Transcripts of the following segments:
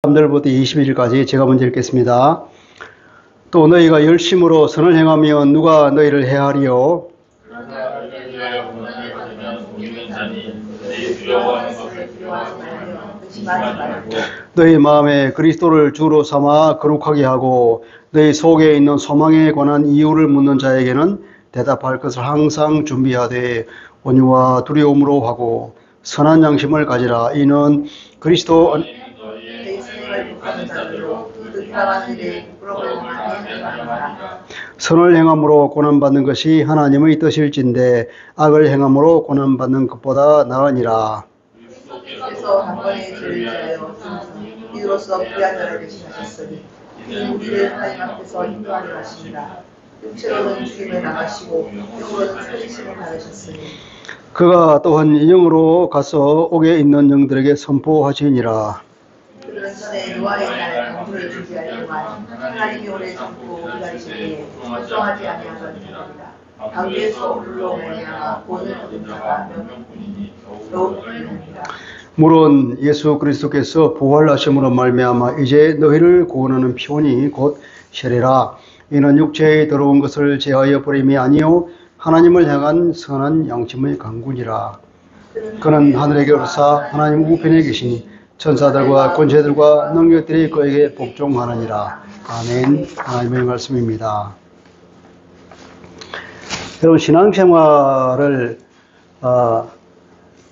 3절부터 21일까지 제가 먼저 읽겠습니다. 또 너희가 열심으로 선을 행하면 누가 너희를 해하리요? 너희 마음에 그리스도를 주로 삼아 거룩하게 하고 너희 속에 있는 소망에 관한 이유를 묻는 자에게는 대답할 것을 항상 준비하되 온유와 두려움으로 하고 선한 양심을 가지라. 이는 그리스도 선을 행함으로 고난받는 것이 하나님의 뜻일진데 악을 행함으로 고난받는 것보다 나으니라. 그래서 한 번에 죄를 지하여 이로써 귀한 자를 대신하셨으니 이는 우리를 하나님 앞에서 인도하려 하십니다. 육체로는 죽임을 당하시고 영으로는 살리심을 받으셨으니 그가 또한 영으로 가서 옥에 있는 영들에게 선포하시니라. 그들은 전에 노아의 날 강물을 준비할 동안 하나님이 오래 참고 기다리시기에 걱정하지 아니하셨느니라. 강비에서 물로 말미암아 본을 얻은 자가 몇 명뿐이니 더욱 많으니라. 물은 예수 그리스도께서 부활하심으로 말미암아 이제 너희를 구원하는 피온이 곧 세례라. 이는 육체에 들어온 것을 제하여 버림이 아니요 하나님을 향한 선한 양심의 강군이라. 그는 하늘에 오르사 하나님 우편에 계시니 천사들과 권세들과 능력들이 그에게 복종하느니라. 아멘. 하나님의 말씀입니다. 여러분, 신앙생활을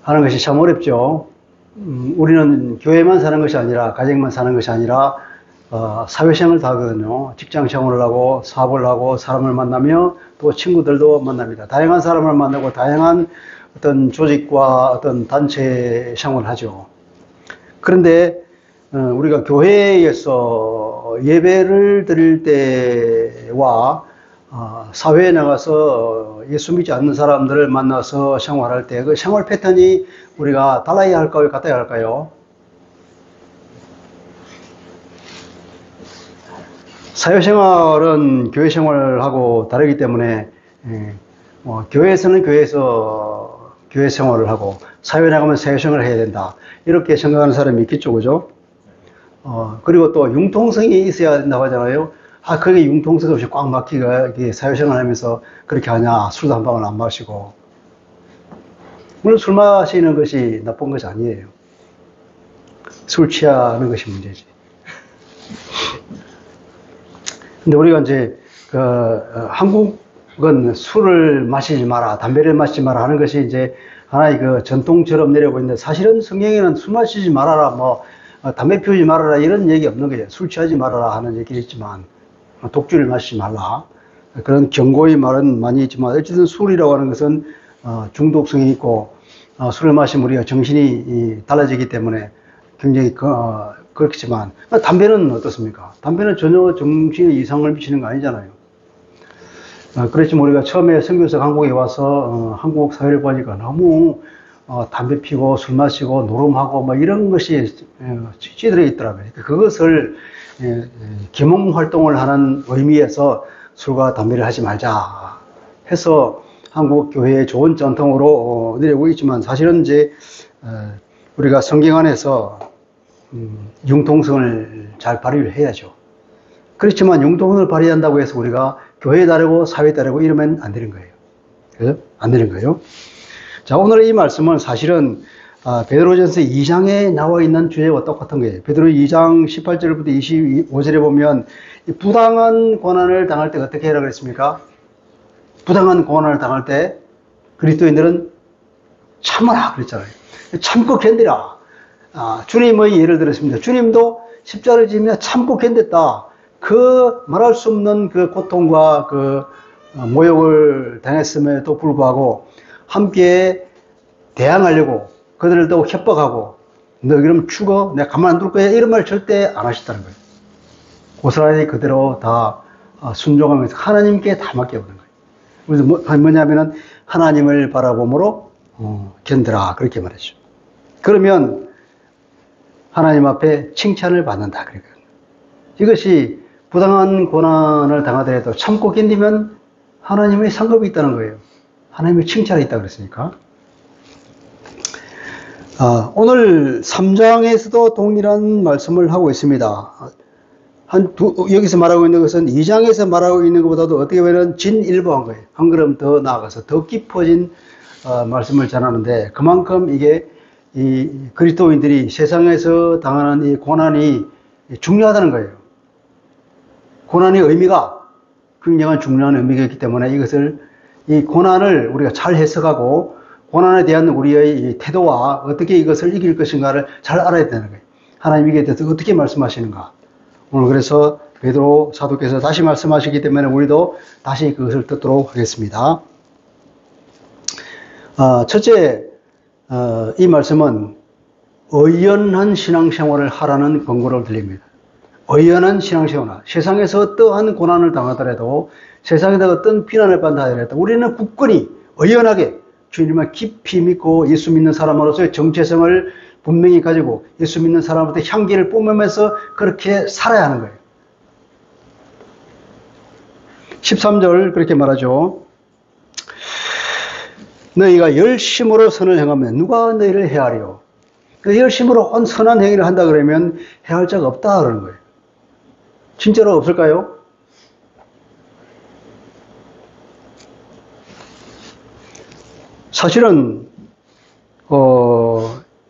하는 것이 참 어렵죠. 우리는 교회만 사는 것이 아니라, 가정만 사는 것이 아니라 사회생활을 다 하거든요. 직장생활을 하고 사업을 하고 사람을 만나며 또 친구들도 만납니다. 다양한 사람을 만나고 다양한 어떤 조직과 어떤 단체 생활을 하죠. 그런데 우리가 교회에서 예배를 드릴 때와 사회에 나가서 예수 믿지 않는 사람들을 만나서 생활할 때 그 생활 패턴이 우리가 달라야 할까요? 같아야 할까요? 사회생활은 교회생활하고 다르기 때문에 교회에서는 교회에서 교회 생활을 하고 사회에 나가면 사회생활을 해야 된다. 이렇게 생각하는 사람이 있겠죠, 그죠? 그리고 또 융통성이 있어야 된다고 하잖아요. 그게 융통성 없이 꽉 막히가 사회생활 하면서 그렇게 하냐. 술도 한 방울 안 마시고. 물론 술 마시는 것이 나쁜 것이 아니에요. 술 취하는 것이 문제지. 근데 우리가 이제, 한국은 술을 마시지 마라, 담배를 마시지 마라 하는 것이 이제 하나의 그 전통처럼 내려오고 있는데 사실은 성경에는 술 마시지 말아라, 담배 피우지 말아라 이런 얘기 없는 거예요. 술 취하지 말아라 하는 얘기는 있지만, 독주를 마시지 말라. 그런 경고의 말은 많이 있지만, 어쨌든 술이라고 하는 것은 중독성이 있고, 술을 마시면 우리가 정신이 달라지기 때문에 굉장히 그렇겠지만, 담배는 어떻습니까? 담배는 전혀 정신에 이상을 미치는 거 아니잖아요. 그렇지만 우리가 처음에 선교사 한국에 와서 한국 사회를 보니까 너무 담배 피고 술 마시고 노름하고 이런 것이 찌들어 있더라고요. 그것을 계몽 활동을 하는 의미에서 술과 담배를 하지 말자 해서 한국 교회의 좋은 전통으로 내려오고 있지만 사실은 이제 우리가 성경 안에서 융통성을 잘 발휘를 해야죠. 그렇지만 융통성을 발휘한다고 해서 우리가 교회에 다르고 사회에 다르고 이러면 안 되는 거예요. 그죠? 안 되는 거예요. 자, 오늘 이 말씀은 사실은 베드로전서 2장에 나와 있는 주제와 똑같은 거예요. 베드로 2장 18절부터 25절에 보면 부당한 고난을 당할 때 어떻게 해라 그랬습니까? 부당한 고난을 당할 때 그리스도인들은 참아라 그랬잖아요. 참고 견디라. 주님의 예를 들었습니다. 주님도 십자가를 지며 참고 견뎠다. 그 말할 수 없는 그 고통과 그 모욕을 당했음에도 불구하고 함께 대항하려고 그들을 또 협박하고 너 그러면 죽어? 내가 가만 안 둘 거야? 이런 말 절대 안 하셨다는 거예요. 고스란히 그대로 다 순종하면서 하나님께 다 맡겨보는 거예요. 그래서 뭐냐면은 하나님을 바라봄으로 견디라 그렇게 말했죠. 그러면 하나님 앞에 칭찬을 받는다 그러니까 이것이 부당한 고난을 당하더라도 참고 견디면 하나님의 상급이 있다는 거예요. 하나님의 칭찬이 있다고 그랬으니까. 오늘 3장에서도 동일한 말씀을 하고 있습니다. 여기서 말하고 있는 것은 2장에서 말하고 있는 것보다도 어떻게 보면 진일보한 거예요. 한 걸음 더 나아가서 더 깊어진 말씀을 전하는데, 그만큼 이게 이 그리스도인들이 세상에서 당하는 이 고난이 중요하다는 거예요. 고난의 의미가 굉장한 중요한 의미가 있기 때문에 이 고난을 우리가 잘 해석하고 고난에 대한 우리의 이 태도와 어떻게 이것을 이길 것인가를 잘 알아야 되는 거예요. 하나님 이게 대해서 어떻게 말씀하시는가. 오늘 그래서 베드로 사도께서 다시 말씀하시기 때문에 우리도 다시 그것을 듣도록 하겠습니다. 첫째, 이 말씀은 의연한 신앙생활을 하라는 권고를 드립니다. 의연한 신앙생활. 세상에서 어떠한 고난을 당하더라도, 세상에다 어떤 비난을 받는다 하더라도 우리는 굳건히 의연하게 주님을 깊이 믿고 예수 믿는 사람으로서의 정체성을 분명히 가지고 예수 믿는 사람한테 향기를 뿜으면서 그렇게 살아야 하는 거예요. 13절 그렇게 말하죠. 너희가 열심으로 선을 행하면 누가 너희를 해하리요? 열심으로 온 선한 행위를 한다 그러면 해할 자가 없다 그러는 거예요. 진짜로 없을까요? 사실은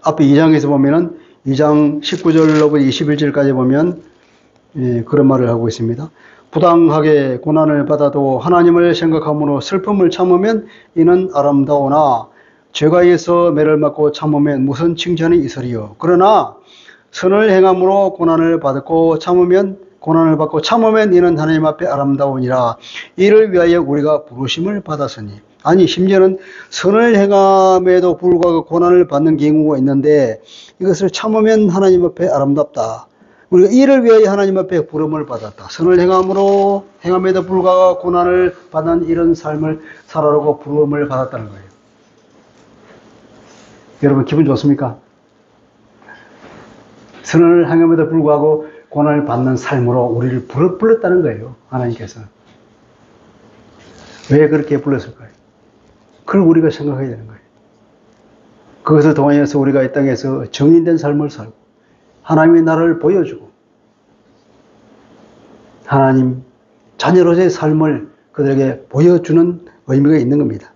앞에 2장에서 보면은 2장 19절로부터 21절까지 보면 그런 말을 하고 있습니다. 부당하게 고난을 받아도 하나님을 생각함으로 슬픔을 참으면 이는 아름다우나 죄가 있어 매를 맞고 참으면 무슨 칭찬이 있으리요. 그러나 선을 행함으로 고난을 받고 참으면 이는 하나님 앞에 아름다우니라. 이를 위하여 우리가 부르심을 받았으니. 아니 심지어는 선을 행함에도 불구하고 고난을 받는 경우가 있는데 이것을 참으면 하나님 앞에 아름답다. 우리가 이를 위하여 하나님 앞에 부름을 받았다. 선을 행함에도 불구하고 고난을 받는 이런 삶을 살아라고 부름을 받았다는 거예요. 여러분 기분 좋습니까? 선을 행함에도 불구하고 고난을 받는 삶으로 우리를 불렀다는 거예요. 하나님께서. 왜 그렇게 불렀을까요? 그걸 우리가 생각해야 되는 거예요. 그것을 통해서 우리가 이 땅에서 정인된 삶을 살고 하나님의 나라를 보여주고 하나님 자녀로서의 삶을 그들에게 보여주는 의미가 있는 겁니다.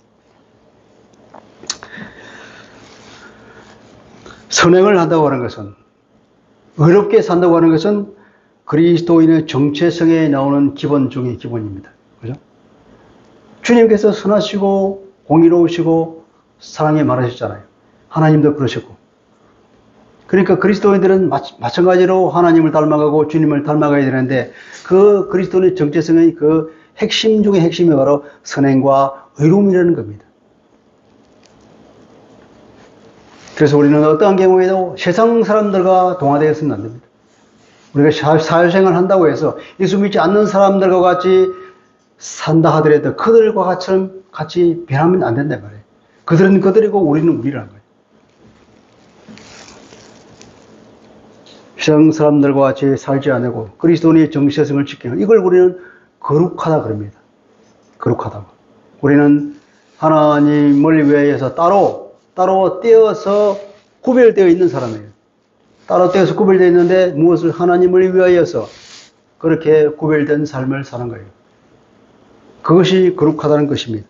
선행을 한다고 하는 것은, 의롭게 산다고 하는 것은 그리스도인의 정체성에 나오는 기본 중의 기본입니다. 그죠? 주님께서 선하시고 공의로우시고 사랑에 말하셨잖아요. 하나님도 그러셨고. 그러니까 그리스도인들은 마찬가지로 하나님을 닮아가고 주님을 닮아가야 되는데, 그 그리스도인의 정체성의 그 핵심 중의 핵심이 바로 선행과 의로움이라는 겁니다. 그래서 우리는 어떠한 경우에도 세상 사람들과 동화되어서는 안 됩니다. 우리가 사회생활을 한다고 해서 예수 믿지 않는 사람들과 같이 산다 하더라도 그들과 같이 변하면 안 된단 말이에요. 그들은 그들이고 우리는 우리라는 거예요. 세상 사람들과 같이 살지 않고 그리스도인의 정체성을 지키는, 이걸 우리는 거룩하다 그럽니다. 거룩하다고. 우리는 하나님을 위해서 따로 떼어서 구별되어 있는 사람이에요. 따로 떼어서 구별되어 있는데 무엇을 하나님을 위하여서 그렇게 구별된 삶을 사는 거예요. 그것이 거룩하다는 것입니다.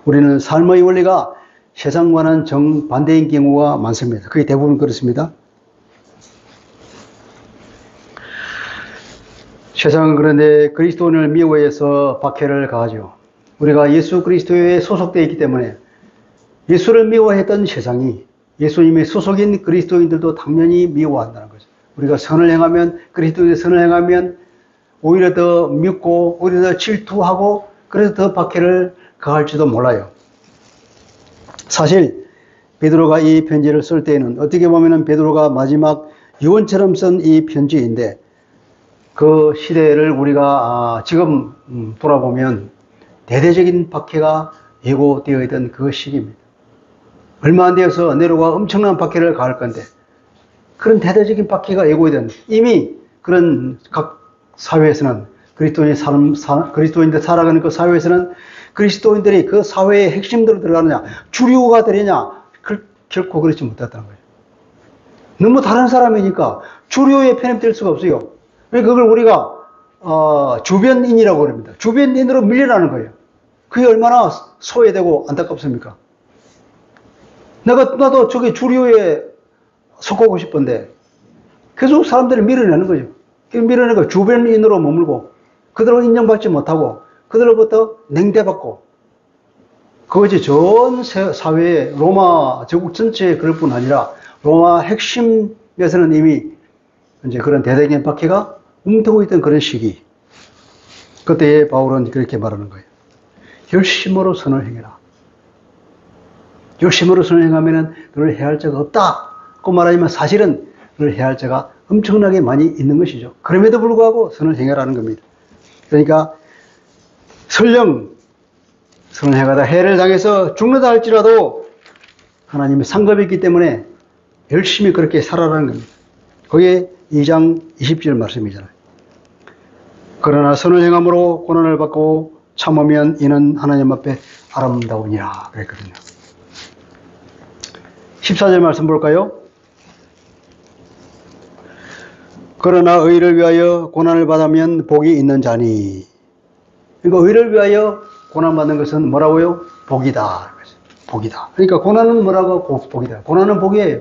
우리는 삶의 원리가 세상과는 정반대인 경우가 많습니다. 그게 대부분 그렇습니다. 세상은 그런데 그리스도인을 미워해서 박해를 가하죠. 우리가 예수 그리스도에 소속되어 있기 때문에 예수를 미워했던 세상이 예수님의 소속인 그리스도인들도 당연히 미워한다는 거죠. 우리가 선을 행하면, 그리스도의 선을 행하면 오히려 더 밉고 오히려 더 질투하고 그래서 더 박해를 가할지도 몰라요. 사실 베드로가 이 편지를 쓸 때에는 어떻게 보면 베드로가 마지막 유언처럼 쓴 이 편지인데, 그 시대를 우리가 지금 돌아보면 대대적인 박해가 예고되어 있던 그 시기입니다. 얼마 안 되어서 네로가 엄청난 박해를 가할 건데, 그런 대대적인 박해가 예고되던, 이미 그런 각 사회에서는 그리스도인들 살아가는 그 사회에서는 그리스도인들이 그 사회의 핵심으로 들어가느냐, 주류가 되느냐, 결코 그렇지 못했다는 거예요. 너무 다른 사람이니까 주류에 편입될 수가 없어요. 그걸 우리가 주변인이라고 그럽니다. 주변인으로 밀려나는 거예요. 그게 얼마나 소외되고 안타깝습니까? 나도 저기 주류에 속하고 싶은데 계속 사람들이 밀어내는 거죠. 밀어내고 주변인으로 머물고 그들로 인정받지 못하고 그들로부터 냉대받고 그것이 전 사회에 로마 제국 전체에 그럴 뿐 아니라 로마 핵심에서는 이미 이제 그런 대대적인 박해가 움트고 있던 그런 시기. 그때에 바울은 그렇게 말하는 거예요. 열심으로 선을 행해라. 열심으로 선을 행하면은 너를 해할 자가 없다. 그 말하지만 사실은 너를 해할 자가 엄청나게 많이 있는 것이죠. 그럼에도 불구하고 선을 행하라는 겁니다. 그러니까 설령 선을 행하다 해를 당해서 죽는다 할지라도 하나님의 상급이 있기 때문에 열심히 그렇게 살아라는 겁니다. 그게 2장 20절 말씀이잖아요. 그러나 선을 행함으로 고난을 받고 참으면 이는 하나님 앞에 아름다우니라 그랬거든요. 14절 말씀 볼까요? 그러나 의를 위하여 고난을 받으면 복이 있는 자니. 그러니까 의를 위하여 고난받는 것은 뭐라고요? 복이다. 복이다. 그러니까 고난은 뭐라고? 복이다. 고난은 복이에요.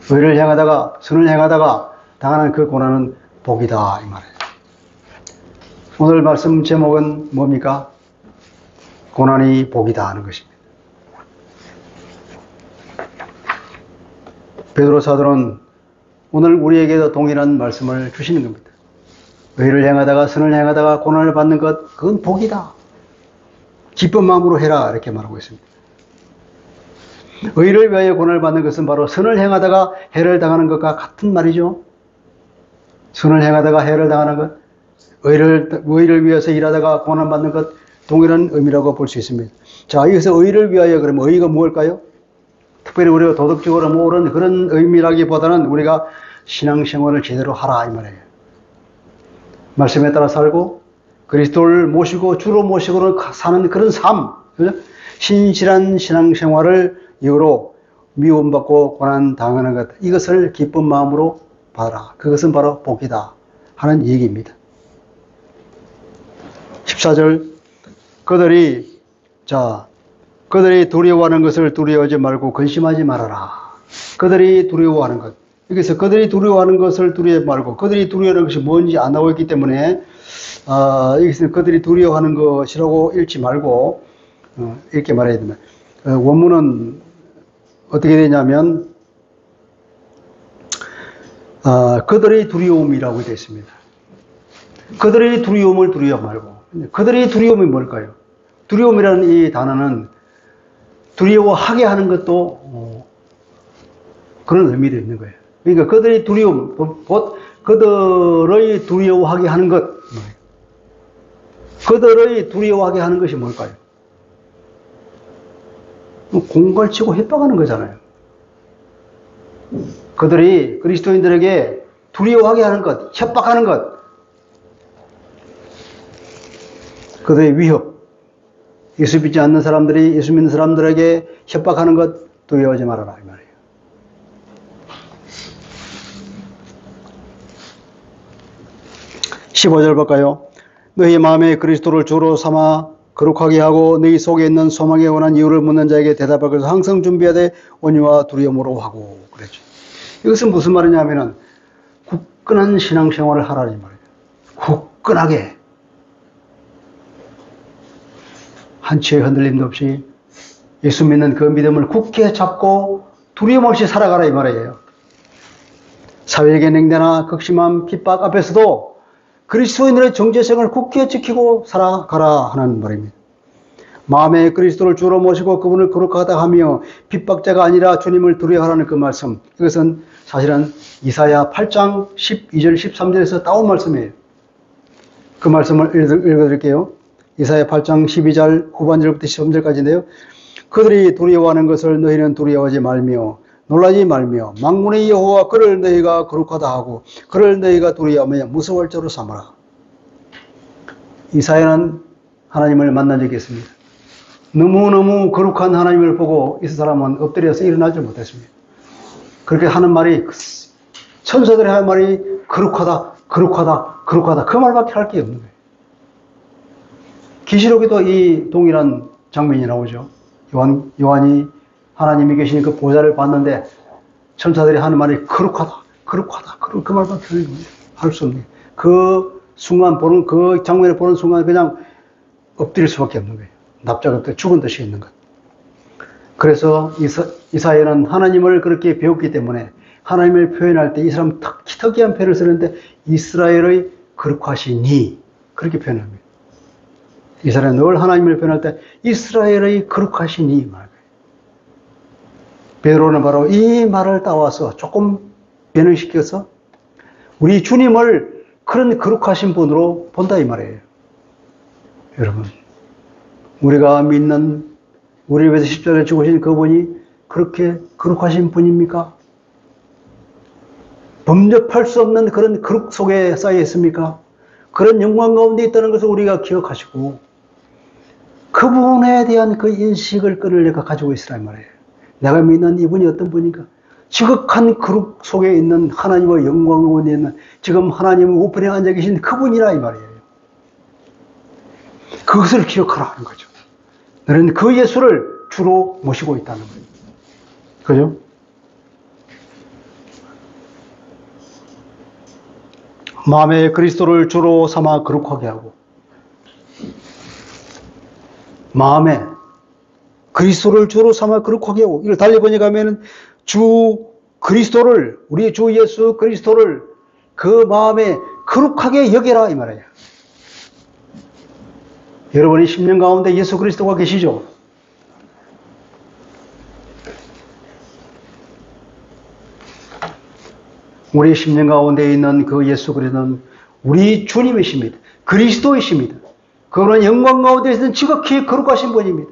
의를 행하다가 선을 행하다가 당하는 그 고난은 복이다 이 말이에요. 오늘 말씀 제목은 뭡니까? 고난이 복이다 하는 것입니다. 베드로 사도는 오늘 우리에게도 동일한 말씀을 주시는 겁니다. 의를 행하다가 선을 행하다가 고난을 받는 것 그건 복이다. 기쁜 마음으로 해라 이렇게 말하고 있습니다. 의를 위하여 고난을 받는 것은 바로 선을 행하다가 해를 당하는 것과 같은 말이죠. 선을 행하다가 해를 당하는 것, 의를 위해서 일하다가 고난받는 것 동일한 의미라고 볼 수 있습니다. 자, 여기서 의를 위하여 그러면 의가 무엇일까요? 특별히 우리가 도덕적으로 옳은 그런 의미라기보다는 우리가 신앙생활을 제대로 하라 이 말이에요. 말씀에 따라 살고 그리스도를 모시고 주로 모시고 사는 그런 삶, 그죠? 신실한 신앙생활을 이유로 미움받고 고난 당하는 것, 이것을 기쁜 마음으로 받아라. 그것은 바로 복이다 하는 얘기입니다. 14절 그들이 두려워하는 것을 두려워하지 말고 근심하지 말아라. 그들이 두려워하는 것. 여기서 그들이 두려워하는 것을 두려워하지 말고 그들이 두려워하는 것이 뭔지 안 나오고 있기 때문에 여기서는 그들이 두려워하는 것이라고 읽지 말고 이렇게 말해야 됩니다. 원문은 어떻게 되냐면 그들의 두려움이라고 되어 있습니다. 그들의 두려움을 두려워 말고 그들의 두려움이 뭘까요? 두려움이라는 이 단어는 두려워하게 하는 것도 그런 의미도 있는 거예요. 그러니까 그들의 두려움, 그들의 두려워하게 하는 것, 그들의 두려워하게 하는 것이 뭘까요? 공갈치고 협박하는 거잖아요. 그들이 그리스도인들에게 두려워하게 하는 것, 협박하는 것, 그들의 위협, 예수 믿지 않는 사람들이 예수 믿는 사람들에게 협박하는 것 두려워하지 말아라 이 말이에요. (15절) 볼까요? 너희 마음에 그리스도를 주로 삼아 거룩하게 하고 너희 속에 있는 소망에 원한 이유를 묻는 자에게 대답할 것을 항상 준비하되 온유와 두려움으로 하고 그랬죠. 이것은 무슨 말이냐면은 굳건한 신앙생활을 하라는 말이에요. 굳건하게 한치의 흔들림도 없이 예수 믿는 그 믿음을 굳게 잡고 두려움 없이 살아가라 이 말이에요. 사회에게 냉대나 극심한 핍박 앞에서도 그리스도인들의 정체성을 굳게 지키고 살아가라 하는 말입니다. 마음에 그리스도를 주로 모시고 그분을 거룩하다 하며 핍박자가 아니라 주님을 두려워하라는 그 말씀, 이것은 사실은 이사야 8장 12절 13절에서 따온 말씀이에요. 그 말씀을 읽어드릴게요. 이사야 8장 12절 후반절부터 13절까지인데요. 그들이 두려워하는 것을 너희는 두려워하지 말며 놀라지 말며 만군의 여호와 그를 너희가 거룩하다 하고 그를 너희가 두려워하며 무서워할 자로 삼아라. 이사야는 하나님을 만난 적이 있습니다. 너무너무 거룩한 하나님을 보고 이 사람은 엎드려서 일어나지 못했습니다. 그렇게 하는 말이, 천사들이 하는 말이 거룩하다, 거룩하다, 거룩하다. 그 말밖에 할 게 없는 거예요. 계시록에도 이 동일한 장면이 나오죠. 요한이 하나님이 계신 그 보좌를 봤는데 천사들이 하는 말이 거룩하다, 거룩하다, 그 말밖에 할 수 없는 그 순간 보는, 그 장면을 보는 순간 그냥 엎드릴 수밖에 없는 거예요. 납작 죽은 듯이 있는 것. 그래서 이사야는 하나님을 그렇게 배웠기 때문에 하나님을 표현할 때 이 사람 특이한 표현을 쓰는데 이스라엘의 거룩하시니 그렇게 표현합니다. 이스라엘은 늘 하나님을 표현할 때 이스라엘의 거룩하시니 말이에요. 베드로는 바로 이 말을 따와서 조금 변형시켜서 우리 주님을 그런 거룩하신 분으로 본다 이 말이에요. 여러분, 우리가 믿는 우리를 위해서 십자가에 죽으신 그분이 그렇게 거룩하신 분입니까? 범접할 수 없는 그런 거룩 속에 쌓여 있습니까? 그런 영광 가운데 있다는 것을 우리가 기억하시고 그분에 대한 그 인식을 끊으려고 가지고 있으라 말이에요. 내가 믿는 이분이 어떤 분인가? 지극한 거룩 속에 있는 하나님의 영광 가운데 있는 지금 하나님 우편에 앉아 계신 그분이라 이 말이에요. 그것을 기억하라 하는 거죠. 너는 그 예수를 주로 모시고 있다는 거예요. 그죠? 마음에 그리스도를 주로 삼아 거룩하게 하고 마음에 그리스도를 주로 삼아 거룩하게 하고 이걸 달리 번역하면 주 그리스도를 우리 주 예수 그리스도를 그 마음에 거룩하게 여겨라 이 말이에요. 여러분이 10년 가운데 예수 그리스도가 계시죠? 우리 10년 가운데 있는 그 예수 그리스도는 우리 주님이십니다. 그리스도이십니다. 그분은 영광 가운데 있는 지극히 거룩하신 분입니다.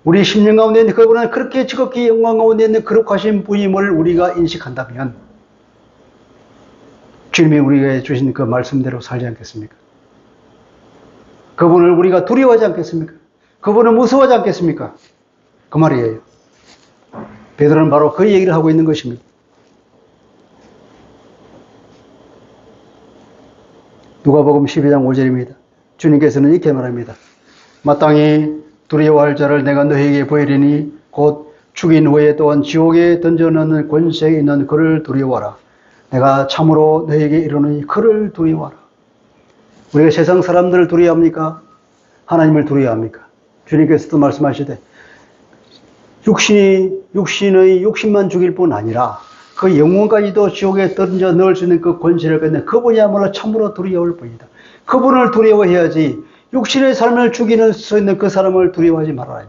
우리 10년 가운데 있는 그분은 그렇게 지극히 영광 가운데 있는 거룩하신 분임을 우리가 인식한다면 주님이 우리에게 주신 그 말씀대로 살지 않겠습니까? 그분을 우리가 두려워하지 않겠습니까? 그분을 무서워하지 않겠습니까? 그 말이에요. 베드로는 바로 그 얘기를 하고 있는 것입니다. 누가복음 12장 5절입니다. 주님께서는 이렇게 말합니다. 마땅히 두려워할 자를 내가 너희에게 보이리니 곧 죽인 후에 또한 지옥에 던져넣는 권세에 있는 그를 두려워하라. 내가 참으로 너희에게 이르노니 그를 두려워하라. 우리가 세상 사람들을 두려워합니까? 하나님을 두려워합니까? 주님께서도 말씀하시되 육신만 죽일 뿐 아니라 그 영혼까지도 지옥에 던져 넣을 수 있는 그 권세를 갖는 그분이야말로 참으로 두려워할 뿐이다. 그분을 두려워해야지 육신의 삶을 죽이는 수 있는 그 사람을 두려워하지 말아라.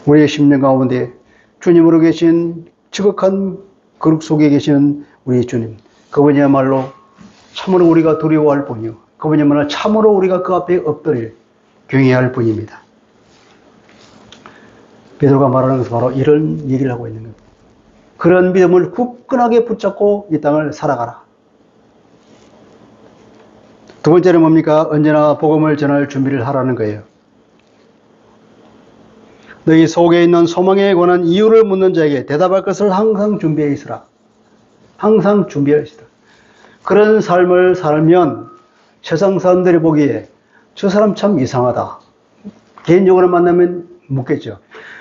우리의 심령 가운데 주님으로 계신 지극한 거룩 속에 계시는 우리 주님, 그분이야말로 참으로 우리가 두려워할 분이요, 그분이야말로 참으로 우리가 그 앞에 엎드릴 경외해야 할 분입니다. 베드로가 말하는 것은 바로 이런 얘기를 하고 있는 겁니다. 그런 믿음을 굳건하게 붙잡고 이 땅을 살아가라. 두 번째는 뭡니까? 언제나 복음을 전할 준비를 하라는 거예요. 너희 속에 있는 소망에 관한 이유를 묻는 자에게 대답할 것을 항상 준비해 있으라. 항상 준비해 있으라. 그런 삶을 살면 세상 사람들이 보기에 저 사람 참 이상하다. 개인적으로 만나면 묻겠죠.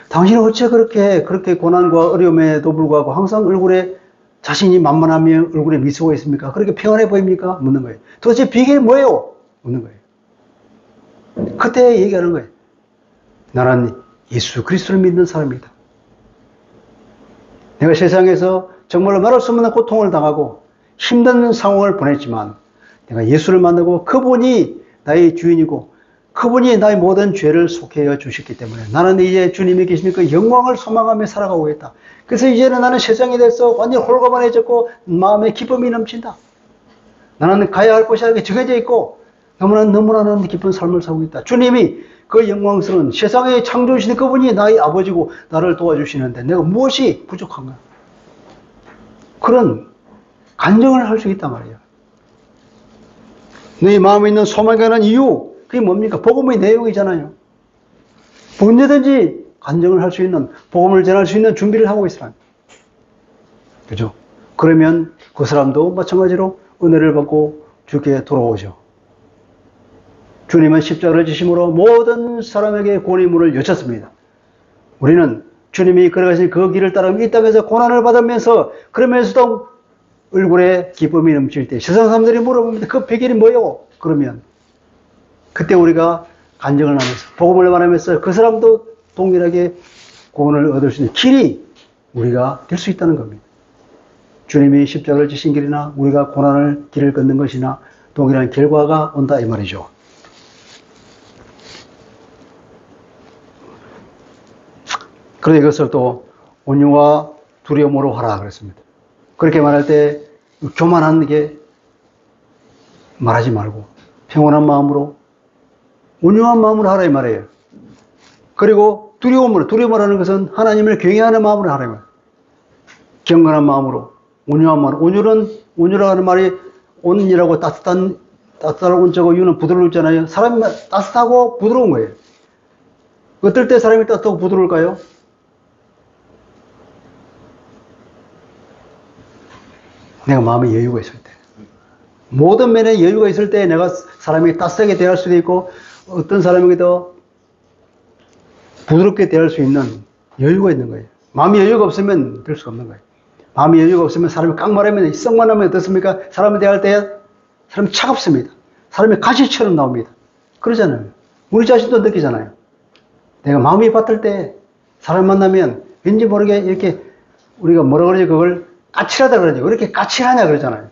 당신은 어째 그렇게 고난과 어려움에도 불구하고 항상 얼굴에 자신이 만만하며 얼굴에 미소가 있습니까? 그렇게 평안해 보입니까? 묻는 거예요. 도대체 비결이 뭐예요? 묻는 거예요. 그때 얘기하는 거예요. 나는 예수 그리스도를 믿는 사람이다. 내가 세상에서 정말로 말할 수 없는 고통을 당하고 힘든 상황을 보냈지만 내가 예수를 만나고 그분이 나의 주인이고 그분이 나의 모든 죄를 속해 주셨기 때문에 나는 이제 주님이 계신 그 영광을 소망하며 살아가고 있다. 그래서 이제는 나는 세상에 대해서 완전히 홀가분해졌고 마음에 기쁨이 넘친다. 나는 가야 할 곳이 정해져 있고 너무나 기쁜 삶을 살고 있다. 주님이 그 영광스러운 세상에 창조주신 그분이 나의 아버지고 나를 도와주시는데 내가 무엇이 부족한가? 그런 간증을 할 수 있단 말이에요. 너희 마음에 있는 소망에 관한 이유, 그게 뭡니까? 복음의 내용이잖아요. 언제든지 간증을 할 수 있는, 복음을 전할 수 있는 준비를 하고 있으라. 그죠? 그러면 그 사람도 마찬가지로 은혜를 받고 주께 돌아오죠. 주님은 십자가를 지심으로 모든 사람에게 구원의 문을 여셨습니다. 우리는 주님이 걸어가신 그 길을 따라 이 땅에서 고난을 받으면서 그러면서도 얼굴에 기쁨이 넘칠 때 세상 사람들이 물어봅니다. 그 비결이 뭐예요? 그러면 그때 우리가 간증을 하면서 복음을 말하면서 그 사람도 동일하게 구원을 얻을 수 있는 길이 우리가 될 수 있다는 겁니다. 주님이 십자가를 지신 길이나 우리가 고난을 길을 걷는 것이나 동일한 결과가 온다 이 말이죠. 그런데 이것을 또 온유와 두려움으로 하라 그랬습니다. 그렇게 말할 때 교만한 게 말하지 말고 평온한 마음으로 온유한 마음으로 하라 이 말이에요. 그리고 두려움을 하는 것은 하나님을 경외하는 마음으로 하라 이 말이에요. 경건한 마음으로 온유한 마음으로. 온유라고 하는 말이 온이라고 따뜻하고 온자고 유는 부드러울 잖아요. 사람이 따뜻하고 부드러운 거예요. 어떨 때 사람이 따뜻하고 부드러울까요? 내가 마음에 여유가 있을 때. 모든 면에 여유가 있을 때 내가 사람에게 따뜻하게 대할 수도 있고 어떤 사람에게도 부드럽게 대할 수 있는 여유가 있는 거예요. 마음이 여유가 없으면 될 수가 없는 거예요. 마음이 여유가 없으면 사람이 깡말하면 썩만 하면 어떻습니까? 사람을 대할 때 사람이 차갑습니다. 사람이 가시처럼 나옵니다. 그러잖아요. 우리 자신도 느끼잖아요. 내가 마음이 바쁠 때 사람 만나면 왠지 모르게 이렇게 우리가 뭐라 그러지 그걸 까칠하다 그러죠. 왜 이렇게 까칠하냐 그러잖아요.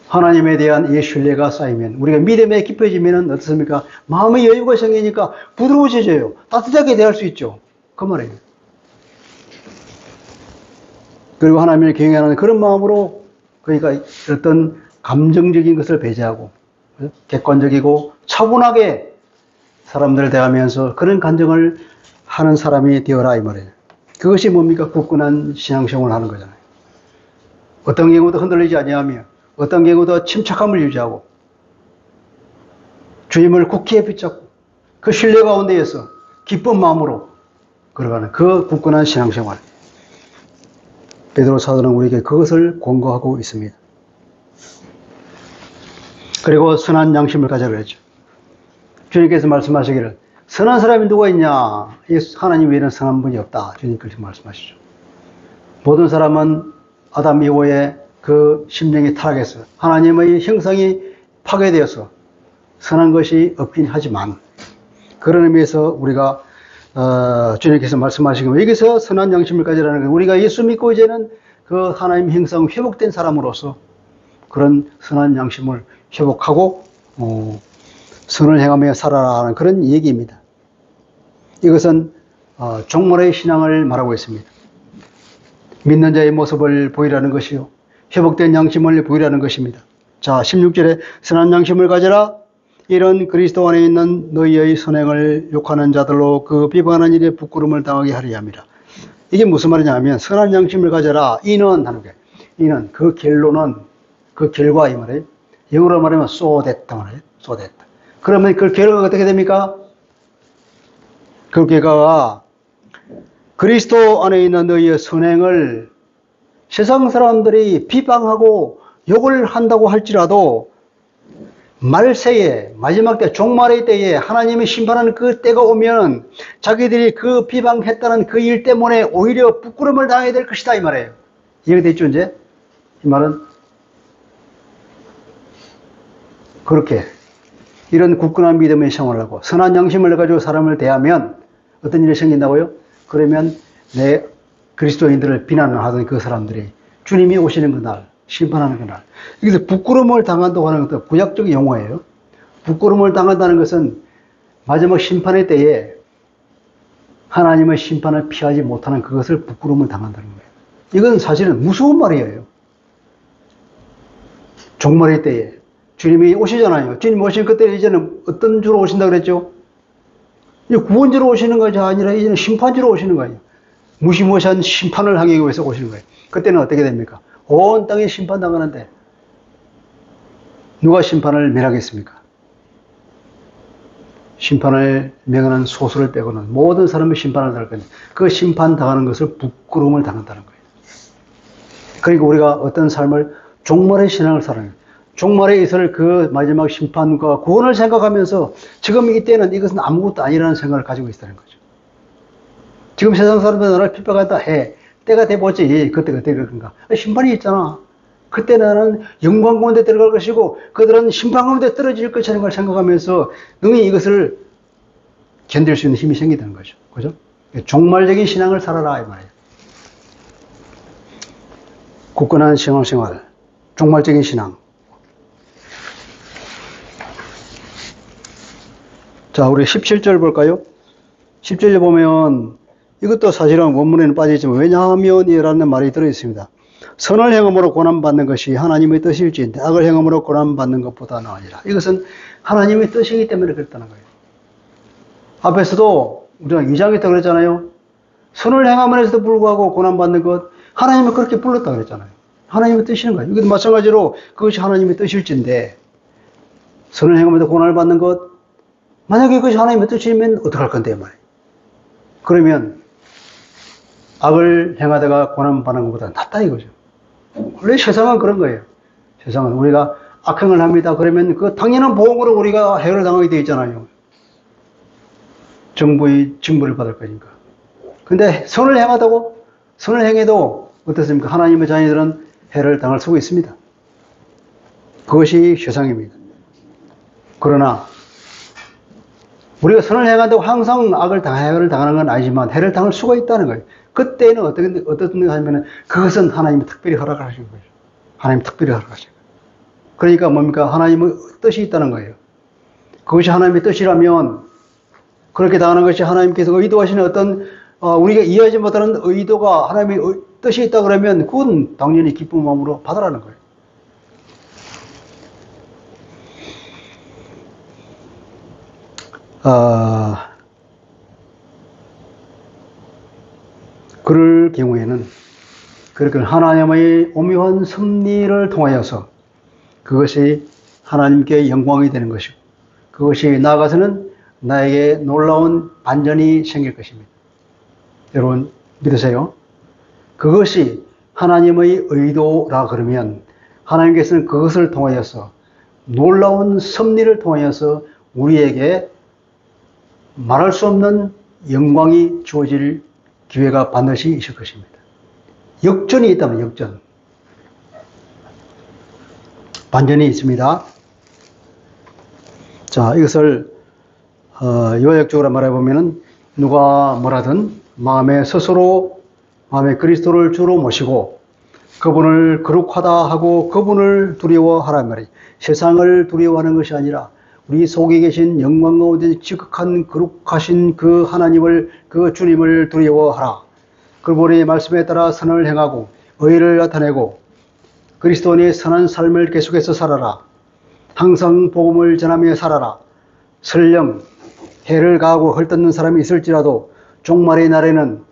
하나님에 대한 이 신뢰가 쌓이면 우리가 믿음에 깊어지면 어떻습니까? 마음의 여유가 생기니까 부드러워져요. 따뜻하게 대할 수 있죠. 그 말이에요. 그리고 하나님을 경외하는 그런 마음으로 그러니까 어떤 감정적인 것을 배제하고 객관적이고 차분하게 사람들을 대하면서 그런 간증을 하는 사람이 되어라 이 말이에요. 그것이 뭡니까? 굳건한 신앙생활을 하는 거잖아요. 어떤 경우도 흔들리지 아니하며 어떤 경우도 침착함을 유지하고 주님을 굳게 붙잡고 그 신뢰 가운데에서 기쁜 마음으로 걸어가는 그 굳건한 신앙생활. 베드로 사도는 우리에게 그것을 권고하고 있습니다. 그리고 선한 양심을 가져라 그랬죠. 주님께서 말씀하시기를 선한 사람이 누가 있냐? 하나님 외에는 선한 분이 없다. 주님께서 말씀하시죠. 모든 사람은 아담 이후에 그 심령이 타락해서 하나님의 형상이 파괴되어서 선한 것이 없긴 하지만 그런 의미에서 우리가 주님께서 말씀하시기를 여기서 선한 양심을 가지라는 것 우리가 예수 믿고 이제는 그 하나님 형상 회복된 사람으로서 그런 선한 양심을 회복하고 선을 행하며 살아라는 그런 얘기입니다. 이것은 종말의 신앙을 말하고 있습니다. 믿는 자의 모습을 보이라는 것이요 회복된 양심을 보이라는 것입니다. 자 16절에 선한 양심을 가져라 이런 그리스도 안에 있는 너희의 선행을 욕하는 자들로 그 비방하는 일에 부끄러움을 당하게 하려 함이라. 이게 무슨 말이냐 하면 선한 양심을 가져라 이는 하는 거예요. 이는 그 결론은 그 결과 이 말이에요. 영어로 말하면 so that 말이에요. so that. 그러면 그 결과가 어떻게 됩니까? 그 결과가 그리스도 안에 있는 너희의 선행을 세상 사람들이 비방하고 욕을 한다고 할지라도 말세에 마지막 때 종말의 때에 하나님이 심판하는 그 때가 오면 자기들이 그 비방했다는 그 일 때문에 오히려 부끄러움을 당해야 될 것이다 이 말이에요. 이해됐죠 이제? 이 말은 그렇게 이런 굳건한 믿음의 생활을 하고 선한 양심을 가지고 사람을 대하면 어떤 일이 생긴다고요? 그러면 내 그리스도인들을 비난하던 그 사람들이 주님이 오시는 그날 심판하는 그날 여기서 부끄러움을 당한다고 하는 것도 구약적 용어예요. 부끄러움을 당한다는 것은 마지막 심판의 때에 하나님의 심판을 피하지 못하는 그것을 부끄러움을 당한다는 거예요. 이건 사실은 무서운 말이에요. 종말의 때에 주님이 오시잖아요. 주님 오신 그때 이제는 어떤 주로 오신다고 그랬죠? 이제 구원주로 오시는 것이 아니라 이제는 심판주로 오시는 거예요. 무시무시한 심판을 하기 위해서 오시는 거예요. 그때는 어떻게 됩니까? 온 땅에 심판당하는데 누가 심판을 면하겠습니까? 심판을 명하는 소수를 빼고는 모든 사람이 심판을 당할 건데 그 심판 당하는 것을 부끄러움을 당한다는 거예요. 그러니까 우리가 어떤 삶을 종말의 신앙을 살아요. 종말의 이슬 그 마지막 심판과 구원을 생각하면서 지금 이때는 이것은 아무것도 아니라는 생각을 가지고 있다는 거죠. 지금 세상 사람들 나를 핍박한다 해. 때가 돼보지. 그때가 그런가. 심판이 있잖아. 그때 나는 영광 가운데 들어갈 것이고 그들은 심판 가운데 떨어질 것이라는 걸 생각하면서 능히 이것을 견딜 수 있는 힘이 생기다는 거죠. 그죠? 종말적인 신앙을 살아라 이 말이에요. 굳건한 신앙생활, 종말적인 신앙. 자, 우리 17절 볼까요? 17절 보면 이것도 사실은 원문에는 빠져있지만 왜냐하면이라는 말이 들어있습니다. 선을 행함으로 고난받는 것이 하나님의 뜻일지인데 악을 행함으로 고난받는 것보다는 아니라. 이것은 하나님의 뜻이기 때문에 그랬다는 거예요. 앞에서도 우리가 2장에 때 그랬잖아요. 선을 행함으로도 불구하고 고난받는 것 하나님은 그렇게 불렀다 그랬잖아요. 하나님의 뜻이는 거예요. 이것도 마찬가지로 그것이 하나님의 뜻일지인데 선을 행함으로도 고난을 받는 것 만약에 그것이 하나님의 뜻이면 어떡할 건데 말이에요. 그러면 악을 행하다가 고난받는 것보다 낫다 이거죠. 원래 세상은 그런 거예요. 세상은 우리가 악행을 합니다. 그러면 그 당연한 보응으로 우리가 해를 당하게 되어 있잖아요. 정부의 징벌을 받을 거니까. 근데 선을 행하다고 선을 행해도 어떻습니까? 하나님의 자녀들은 해를 당할 수가 있습니다. 그것이 세상입니다. 그러나 우리가 선을 행한다고 항상 해를 당하는 건 아니지만 해를 당할 수가 있다는 거예요. 그때는 어떻게 하냐면 그것은 하나님이 특별히 허락하신 거죠. 하나님이 특별히 허락하신 거예요. 그러니까 뭡니까? 하나님의 뜻이 있다는 거예요. 그것이 하나님의 뜻이라면 그렇게 당하는 것이 하나님께서 의도하시는 어떤 우리가 이해하지 못하는 의도가 하나님의 뜻이 있다 그러면 그건 당연히 기쁜 마음으로 받으라는 거예요. 그럴 경우에는 그렇게 하나님의 오묘한 섭리를 통하여서 그것이 하나님께 영광이 되는 것이고 그것이 나아가서는 나에게 놀라운 반전이 생길 것입니다. 여러분 믿으세요? 그것이 하나님의 의도라 그러면 하나님께서는 그것을 통하여서 놀라운 섭리를 통하여서 우리에게 말할 수 없는 영광이 주어질 기회가 반드시 있을 것입니다. 역전이 있다면 역전. 반전이 있습니다. 자, 이것을 요약적으로 말해보면 누가 뭐라든 마음에 그리스도를 주로 모시고 그분을 거룩하다 하고 그분을 두려워하란 말이에요. 세상을 두려워하는 것이 아니라 우리 속에 계신 영광 가운데 지극한 거룩하신 그 하나님을 그 주님을 두려워하라. 그분의 말씀에 따라 선을 행하고 의를 나타내고 그리스도인의 선한 삶을 계속해서 살아라. 항상 복음을 전하며 살아라. 설령 해를 가하고 헐뜯는 사람이 있을지라도 종말의 날에는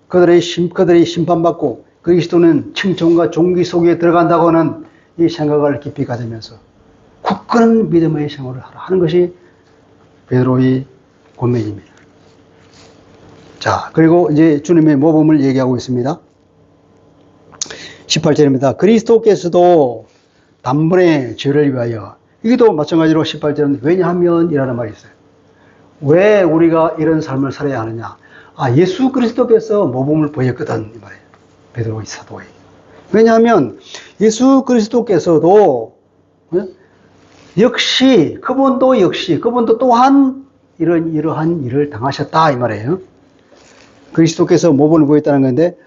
그들이 심판받고 그리스도는 칭송과 존귀 속에 들어간다고 하는 이 생각을 깊이 가지면서 굳건한 믿음의 생활을 하라 하는 것이 베드로의 권면입니다. 자, 그리고 이제 주님의 모범을 얘기하고 있습니다. 18절입니다. 그리스도께서도 단번에 죄를 위하여 이것도 마찬가지로 18절은 왜냐하면 이라는 말이 있어요. 왜 우리가 이런 삶을 살아야 하느냐? 예수 그리스도께서 모범을 보였거든 이 말이에요. 베드로의 사도에. 왜냐하면 예수 그리스도께서도 그분도 또한 이러한 일을 당하셨다 이 말이에요. 그리스도께서 모범을 보였다는 건데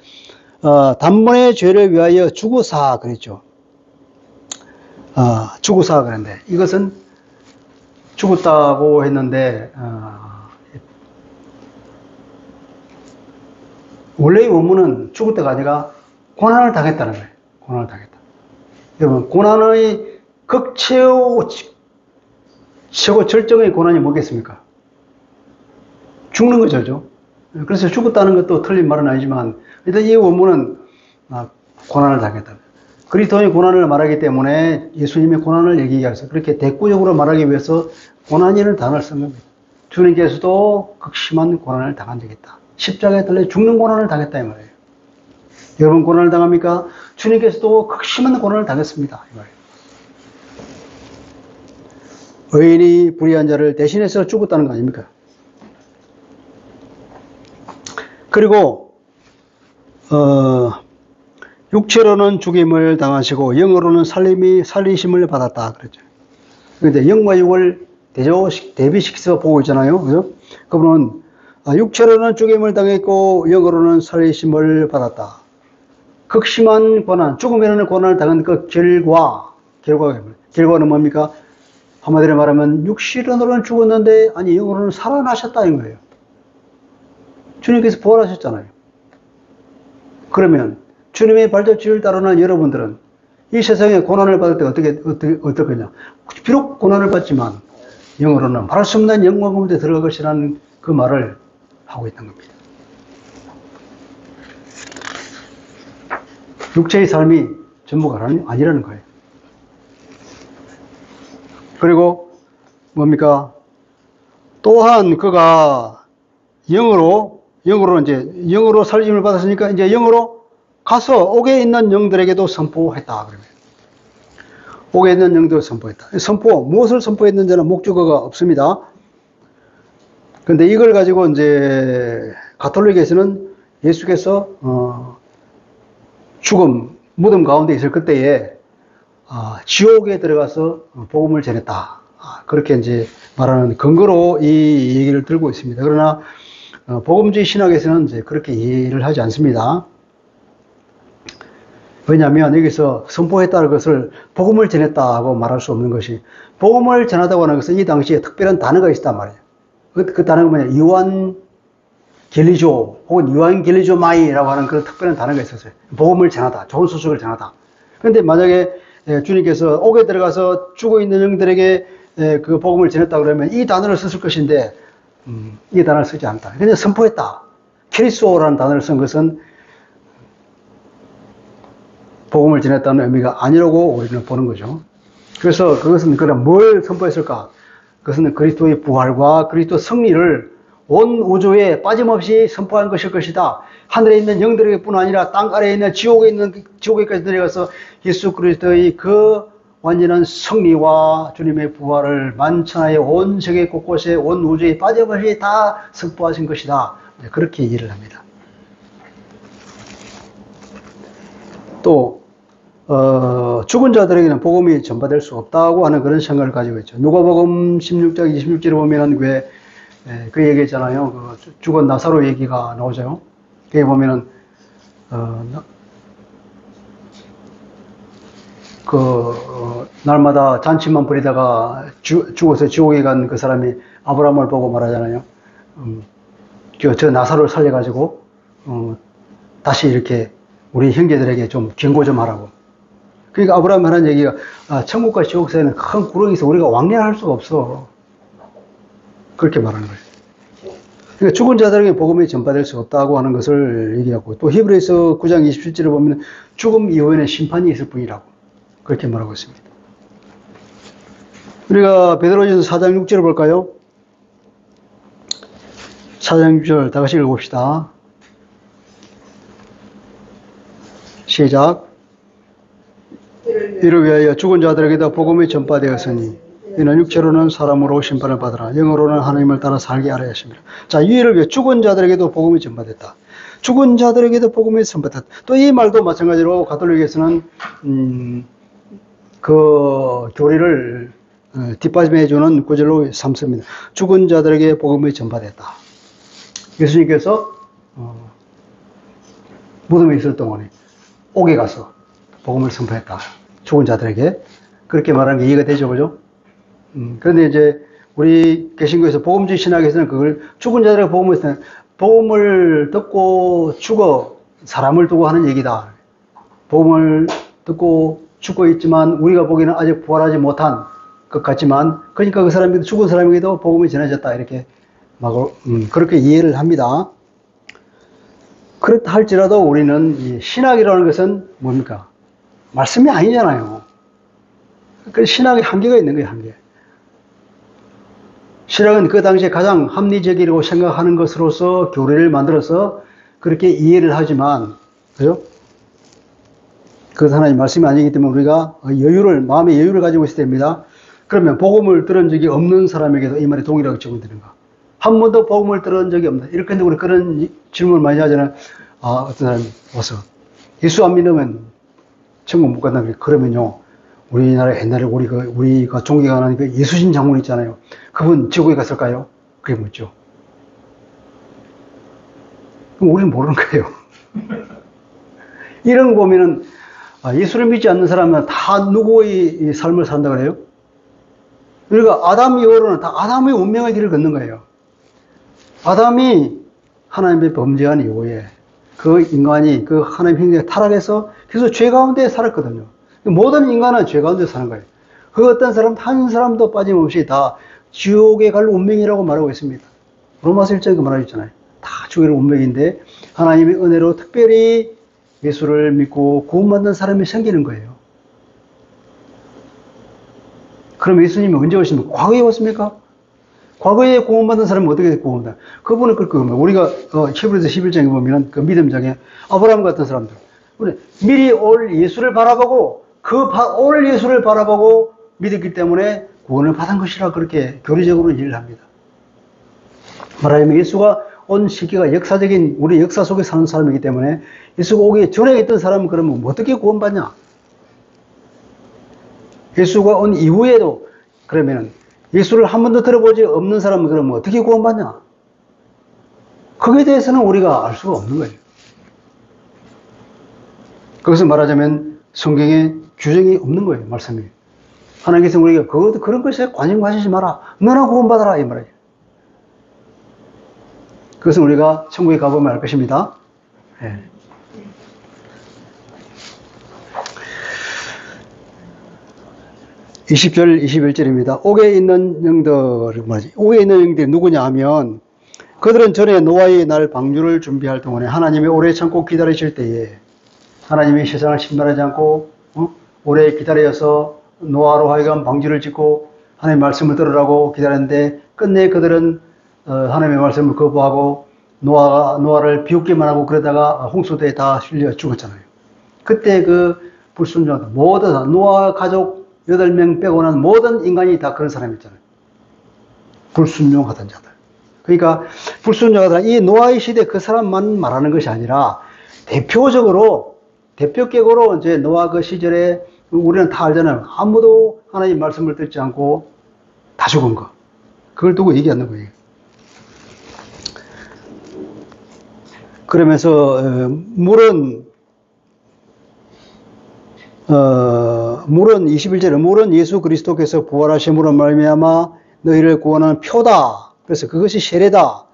단번에 죄를 위하여 죽으사 그랬죠. 죽으사 그랬는데 이것은 죽었다고 했는데 원래의 원문은 죽었다가 아니라 고난을 당했다는 거예요. 고난을 당했다. 여러분 고난의 최고 절정의 고난이 뭐겠습니까? 죽는 거죠. 그래서 죽었다는 것도 틀린 말은 아니지만 일단 이 원문은 고난을 당했다. 그리스도의 고난을 말하기 때문에 예수님의 고난을 얘기해서 그렇게 대꾸적으로 말하기 위해서 고난이라는 단어를 쓴 겁니다. 주님께서도 극심한 고난을 당한 적이 있다. 십자가에 달려 죽는 고난을 당했다 이 말이에요. 여러분 고난을 당합니까? 주님께서도 극심한 고난을 당했습니다. 이 말이에요. 의인이 불의한 자를 대신해서 죽었다는 거 아닙니까? 그리고 육체로는 죽임을 당하시고 영으로는 살리심을 받았다 그랬죠. 그런데 영과 육을 대비시켜서 보고 있잖아요. 그죠? 그분은 육체로는 죽임을 당했고 영으로는 살리심을 받았다. 극심한 고난, 죽음이라는 고난을 당한 그 결과는 뭡니까? 한마디로 말하면 육신으로는 죽었는데 아니 영으로는 살아나셨다는 거예요. 주님께서 부활하셨잖아요. 그러면 주님의 발자취를 따르는 여러분들은 이 세상에 고난을 받을 때 어떨 거냐? 비록 고난을 받지만 영으로는 말할 수 없는 영광 가운데 들어갈 것이라는 그 말을 하고 있는 겁니다. 육체의 삶이 전부가 아니라는 거예요. 그리고 뭡니까? 또한 그가 영으로 살림을 받았으니까 이제 영으로 가서 옥에 있는 영들에게도 선포했다. 그러면 옥에 있는 영들을 선포했다. 무엇을 선포했는지는 목적어가 없습니다. 그런데 이걸 가지고 이제 가톨릭에서는 예수께서 무덤 가운데 있을 그때에 지옥에 들어가서 복음을 전했다. 그렇게 이제 말하는 근거로 이 얘기를 들고 있습니다. 그러나 복음주의 신학에서는 이제 그렇게 이해를 하지 않습니다. 왜냐하면 여기서 선포했다는 것을 복음을 전했다고 말할 수 없는 것이, 복음을 전하다고 하는 것은 이 당시에 특별한 단어가 있단 말이에요. 그 단어가 뭐냐, 요한겔리조 혹은 요한겔리조마이라고 하는 그런 특별한 단어가 있었어요. 복음을 전하다, 좋은 소식을 전하다. 그런데 만약에 주님께서 옥에 들어가서 죽어있는 영들에게 그 복음을 전했다 그러면 이 단어를 썼을 것인데 이 단어를 쓰지 않다. 그냥 선포했다. 캐리스오라는 단어를 쓴 것은 복음을 전했다는 의미가 아니라고 우리는 보는 거죠. 그래서 그것은 그럼 뭘 선포했을까? 그것은 그리스도의 부활과 그리스도 승리를 온 우주에 빠짐없이 선포한 것일 것이다. 하늘에 있는 영들에게뿐 아니라 땅 아래에 있는 지옥에까지 내려가서 예수 그리스도의 그 완전한 승리와 주님의 부활을 만천하에 온 세계 곳곳에 온 우주에 빠짐없이 다 선포하신 것이다. 그렇게 이해를 합니다. 또 죽은 자들에게는 복음이 전파될 수 없다고 하는 그런 생각을 가지고 있죠. 누가복음 16장 26절에 보면은 그 얘기했잖아요. 그 죽은 나사로 얘기가 나오죠. 거기 보면은 날마다 잔치만 부리다가 죽어서 지옥에 간 그 사람이 아브라함을 보고 말하잖아요. 저 나사로를 살려가지고 다시 이렇게 우리 형제들에게 좀 경고 좀 하라고. 그러니까 아브라함이 하는 얘기가 천국과 지옥 사이에는 큰 구렁이 있어 우리가 왕래할 수가 없어. 그렇게 말하는 거예요. 그러니까 죽은 자들에게 복음이 전파될 수 없다고 하는 것을 얘기하고, 또 히브리서 9장 27절에 보면 죽음 이후에는 심판이 있을 뿐이라고 그렇게 말하고 있습니다. 우리가 베드로전서 4장 6절을 볼까요? 4장 6절 다 같이 읽어봅시다. 시작. 이를 위하여 죽은 자들에게도 복음이 전파되었으니 이는 육체로는 사람으로 심판을 받으나 영으로는 하나님을 따라 살게 하려 하십니다. 자, 이를 위해 죽은 자들에게도 복음이 전파됐다. 죽은 자들에게도 복음이 전파됐다. 또 이 말도 마찬가지로 가톨릭에서는 그 교리를 뒷받침해주는 구절로 삼습니다. 죽은 자들에게 복음이 전파됐다. 예수님께서 무덤에 있을 동안에 옥에 가서 복음을 선포했다. 죽은 자들에게. 그렇게 말하는 게 이해가 되죠, 그죠? 그런데 이제 우리 개신교에서 복음주의 신학에서는 그걸 죽은 자들에게 복음을 듣고 죽어 사람을 두고 하는 얘기다. 복음을 듣고 죽고 있지만 우리가 보기에는 아직 부활하지 못한 것 같지만, 그러니까 그 사람에게도, 죽은 사람에게도 복음이 전해졌다. 이렇게 그렇게 이해를 합니다. 그렇다 할지라도 우리는 이 신학이라는 것은 뭡니까? 말씀이 아니잖아요. 그 신학의 한계가 있는 거예요, 한계. 신학은 그 당시에 가장 합리적이라고 생각하는 것으로서 교리를 만들어서 그렇게 이해를 하지만, 그죠? 그것은 하나님 말씀이 아니기 때문에 우리가 마음의 여유를 가지고 있어야 됩니다. 그러면 복음을 들은 적이 없는 사람에게도 이 말이 동일하게 적용되는가? 한 번도 복음을 들은 적이 없다. 이렇게 했는데 우리 그런 질문을 많이 하잖아요. 어떤 사람이 와서 예수 안 믿으면 천국 못 간다. 그러면요. 우리나라 옛날에 우리가 존경하는 그 예수신 장군 있잖아요. 그분 지옥에 갔을까요? 그게 묻죠. 그럼 우리는 모르는 거예요. 이런 거 보면은, 예수를 믿지 않는 사람은 다 누구의 삶을 산다 그래요? 그러니까 아담 이후로는 다 아담의 운명의 길을 걷는 거예요. 아담이 하나님의 범죄한 이후에 그 인간이 그 하나님 행동에 타락해서 계속 죄 가운데 살았거든요. 모든 인간은 죄 가운데 사는 거예요. 그 어떤 사람, 한 사람도 빠짐없이 다 지옥에 갈 운명이라고 말하고 있습니다. 로마서 1장에 그 말하고 있잖아요. 다 지옥에 갈 운명인데 하나님의 은혜로 특별히 예수를 믿고 구원받는 사람이 생기는 거예요. 그럼 예수님이 언제 오십니까? 과거에 왔습니까? 과거에 구원받은 사람은 어떻게 구원받나? 그분은 그렇게 겁니다. 우리가 히브리서 11장에 보면 그 믿음장에 아브라함 같은 사람들 미리 올 예수를 바라보고 올 예수를 바라보고 믿었기 때문에 구원을 받은 것이라 그렇게 교리적으로 이해를 합니다. 말하자면 예수가 온 시기가 역사적인 우리 역사 속에 사는 사람이기 때문에 예수가 오기 전에 있던 사람은 그러면 어떻게 구원받냐? 예수가 온 이후에도 그러면 예수를 한 번도 들어보지 없는 사람은 그러면 어떻게 구원받냐? 거기에 대해서는 우리가 알 수가 없는 거예요. 그것을 말하자면 성경에 규정이 없는 거예요, 말씀이. 하나님께서 우리가 그런 것에 관심 가지지 마라. 너나 구원받아라, 이 말이에요. 그것은 우리가 천국에 가보면 알 것입니다. 예. (20절) (21절입니다) 옥에 있는 영들이 누구냐 하면 그들은 전에 노아의 날 방주를 준비할 동안에 하나님이 오래 참고 기다리실 때에 하나님이 세상을 심판하지 않고 오래 기다려서 노아로 하여금 방주를 짓고 하나님의 말씀을 들으라고 기다렸는데 끝내 그들은 하나님의 말씀을 거부하고 노아를 비웃기만 하고 그러다가 홍수대에 다 실려 죽었잖아요. 그때 그 불순종하던 모든 노아 가족 8명 빼고는 모든 인간이 다 그런 사람이었잖아요. 불순종하던 자들. 그러니까 불순종하던 이 노아의 시대 그 사람만 말하는 것이 아니라 대표격으로 이제 노아 그 시절에 우리는 다 알잖아요. 아무도 하나님 말씀을 듣지 않고 다 죽은 거. 그걸 두고 얘기하는 거예요. 그러면서 물은 21절에 물은 예수 그리스도께서 부활하심으로 말미암아 너희를 구원하는 표다. 그래서 그것이 세례다.